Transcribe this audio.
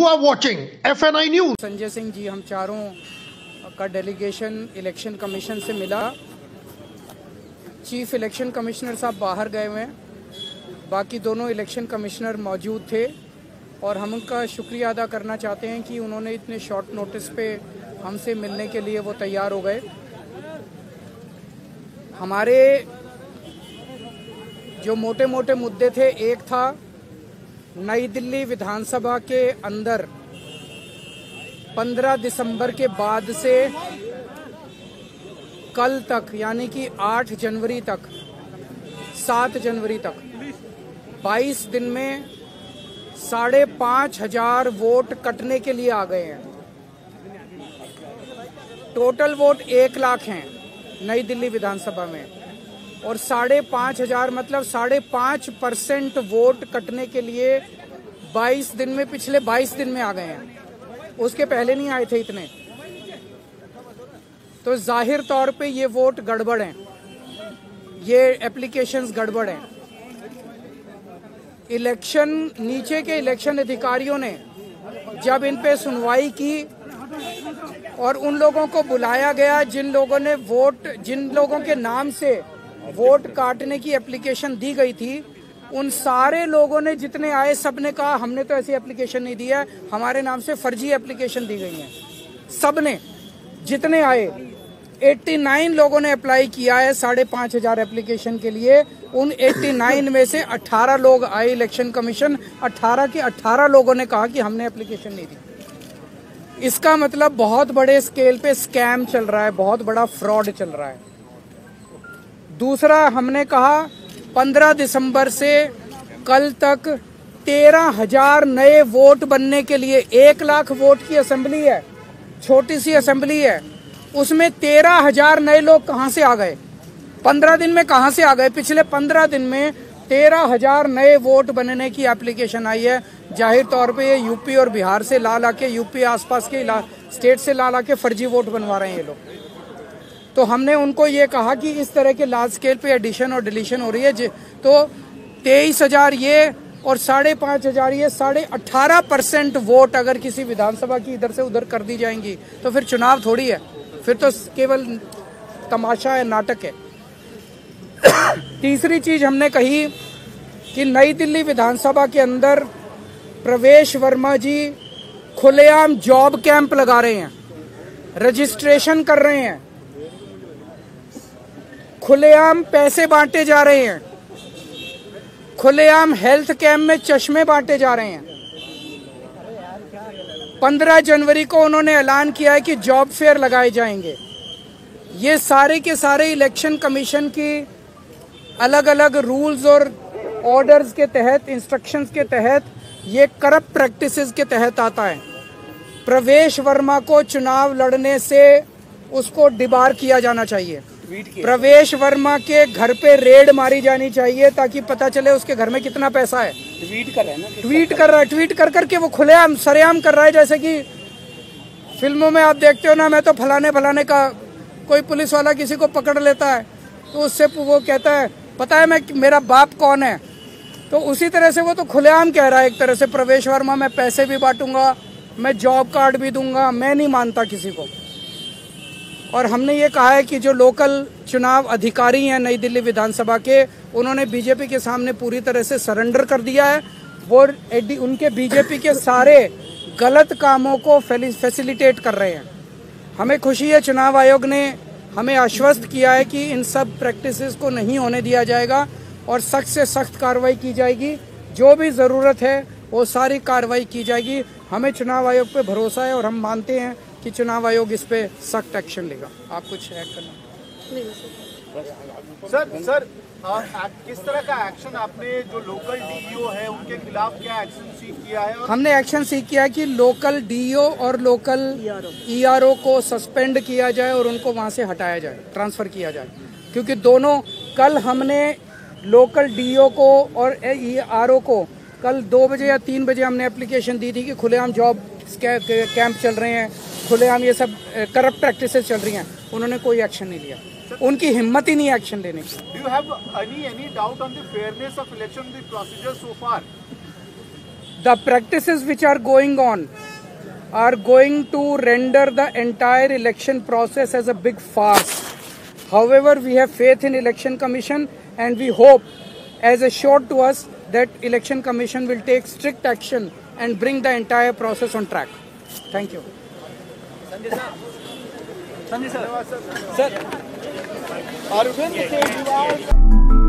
You are watching FNI News. Sanjay Singh ji, हम चारों का डेलीगेशन इलेक्शन कमीशन से मिला। चीफ इलेक्शन कमिश्नर साहब बाहर गए हुए हैं, बाकी दोनों इलेक्शन कमिश्नर मौजूद थे और हम उनका शुक्रिया अदा करना चाहते हैं कि उन्होंने इतने शॉर्ट नोटिस पे हमसे मिलने के लिए वो तैयार हो गए। हमारे जो मोटे मोटे मुद्दे थे, एक था नई दिल्ली विधानसभा के अंदर 15 दिसंबर के बाद से कल तक, यानी कि 8 जनवरी तक 7 जनवरी तक 22 दिन में 5,500 वोट कटने के लिए आ गए हैं। टोटल वोट 1 लाख हैं नई दिल्ली विधानसभा में और 5,500 मतलब 5.5% वोट कटने के लिए 22 दिन में, पिछले 22 दिन में आ गए हैं। उसके पहले नहीं आए थे इतने। तो जाहिर तौर पे ये वोट गड़बड़ हैं, ये एप्लीकेशंस गड़बड़ हैं। नीचे के इलेक्शन अधिकारियों ने जब इन पे सुनवाई की और उन लोगों को बुलाया गया जिन लोगों के नाम से वोट काटने की एप्लीकेशन दी गई थी, उन सारे लोगों ने जितने आए सबने कहा हमने तो ऐसी एप्लीकेशन नहीं दी है, हमारे नाम से फर्जी एप्लीकेशन दी गई है। सबने जितने आए 89 लोगों ने अप्लाई किया है 5,500 एप्लीकेशन के लिए। उन 89 में से 18 लोग आए इलेक्शन कमीशन, 18 के 18 लोगों ने कहा कि हमने एप्लीकेशन नहीं दी। इसका मतलब बहुत बड़े स्केल पे स्कैम चल रहा है, बहुत बड़ा फ्रॉड चल रहा है। दूसरा, हमने कहा 15 दिसंबर से कल तक 13,000 नए वोट बनने के लिए, 1 लाख वोट की असेंबली है, छोटी सी असेंबली है, उसमें 13,000 नए लोग कहां से आ गए? 15 दिन में कहां से आ गए? पिछले 15 दिन में 13,000 नए वोट बनने की एप्लीकेशन आई है। जाहिर तौर पे ये यूपी और बिहार से ला के, यूपी आसपास के स्टेट से ला के फर्जी वोट बनवा रहे हैं ये लोग। तो हमने उनको ये कहा कि इस तरह के लार्ज स्केल पे एडिशन और डिलीशन हो रही है, तो 23,000 ये और 5,500 ये, 18.5% वोट अगर किसी विधानसभा की इधर से उधर कर दी जाएंगी तो फिर चुनाव थोड़ी है, फिर तो केवल तमाशा है, नाटक है। तीसरी चीज हमने कही कि नई दिल्ली विधानसभा के अंदर प्रवेश वर्मा जी खुलेआम जॉब कैंप लगा रहे हैं, रजिस्ट्रेशन कर रहे हैं, खुलेआम पैसे बांटे जा रहे हैं, खुलेआम हेल्थ कैंप में चश्मे बांटे जा रहे हैं। 15 जनवरी को उन्होंने ऐलान किया है कि जॉब फेयर लगाए जाएंगे। ये सारे के सारे इलेक्शन कमीशन की अलग अलग रूल्स और ऑर्डर्स के तहत, इंस्ट्रक्शंस के तहत, ये करप्ट प्रैक्टिसेस के तहत आता है। प्रवेश वर्मा को चुनाव लड़ने से उसको डिबार किया जाना चाहिए। प्रवेश वर्मा के घर पे रेड मारी जानी चाहिए ताकि पता चले उसके घर में कितना पैसा है। ट्वीट कर करके वो खुलेआम सरेआम कर रहा है। जैसे कि फिल्मों में आप देखते हो ना, मैं तो फलाने का, कोई पुलिस वाला किसी को पकड़ लेता है तो उससे वो कहता है पता है मेरा बाप कौन है। तो उसी तरह से वो तो खुलेआम कह रहा है एक तरह से, प्रवेश वर्मा मैं पैसे भी बांटूंगा, मैं जॉब कार्ड भी दूंगा, मैं नहीं मानता किसी को। और हमने ये कहा है कि जो लोकल चुनाव अधिकारी हैं नई दिल्ली विधानसभा के, उन्होंने बीजेपी के सामने पूरी तरह से सरेंडर कर दिया है। वो उनके बीजेपी के सारे गलत कामों को फैसिलिटेट कर रहे हैं। हमें खुशी है चुनाव आयोग ने हमें आश्वस्त किया है कि इन सब प्रैक्टिसेस को नहीं होने दिया जाएगा और सख्त से सख्त कार्रवाई की जाएगी। जो भी ज़रूरत है वो सारी कार्रवाई की जाएगी। हमें चुनाव आयोग पे भरोसा है और हम मानते हैं कि चुनाव आयोग इस पे सख्त एक्शन लेगा। आप कुछ ऐड करना? नहीं सर, किस तरह का एक्शन आपने, जो लोकल डीईओ है उनके खिलाफ क्या एक्शन सीख किया है? हमने एक्शन सीख किया है कि लोकल डीईओ और लोकल ईआरओ को सस्पेंड किया जाए और उनको वहां से हटाया जाए, ट्रांसफर किया जाए। क्योंकि दोनों, कल हमने लोकल डीईओ को और ईआरओ को कल 2 बजे या 3 बजे हमने एप्लीकेशन दी थी कि खुलेआम जॉब कैंप चल रहे हैं, खुलेआम ये सब करप्ट प्रैक्टिसेस चल रही हैं। उन्होंने कोई एक्शन नहीं लिया, उनकी हिम्मत ही नहीं एक्शन लेने की। Do you have any doubt on the fairness of election, the procedure so far? The practices which are going on are going to render the entire election process as a big farce. However, we have faith in Election Commission and we hope, as assured to us, that Election Commission will take strict action and bring the entire process on track. Thank you. Sanjay sir. Sir, Arvind Kejriwal.